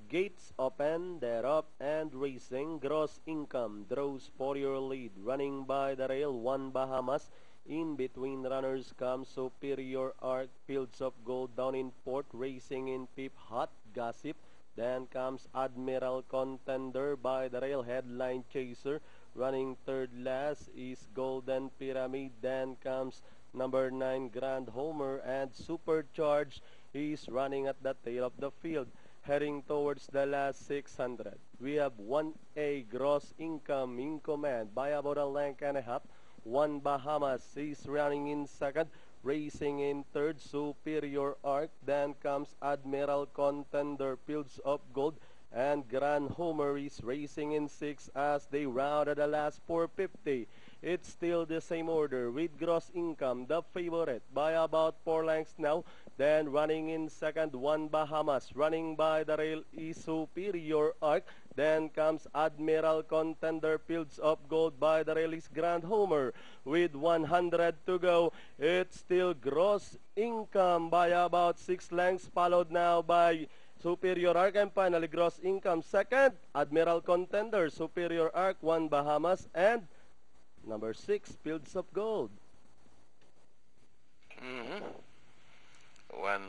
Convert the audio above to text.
Gates open, they're up and racing. Gross Income draws for your lead. Running by the rail, One Bahamas. In between runners comes Superior Art. Fields of Gold down in fourth. Racing in fifth, Hot Gossip. Then comes Admiral Contender by the rail. Headline Chaser. Running third last is Golden Pyramid. Then comes number 9 Grand Homer, and Supercharged is running at the tail of the field, heading towards the last 600. We have 1A Gross Income in command by about a length and a half. One Bahamas is running in second. Racing in third, Superior Arc. Then comes Admiral Contender, Fields of Gold, and Grand Homer is racing in sixth as they round at the last 450. It's still the same order with Gross Income, the favorite, by about 4 lengths now. Then running in second, One Bahamas. Running by the rail is Superior Arc. Then comes Admiral Contender, Fields of Gold. By the rail is Grand Homer. With 100 to go, it's still Gross Income by about 6 lengths, followed now by Superior Arc, and finally Gross Income second. Admiral Contender, Superior Arc, One Bahamas, and number 6, Fields of Gold. One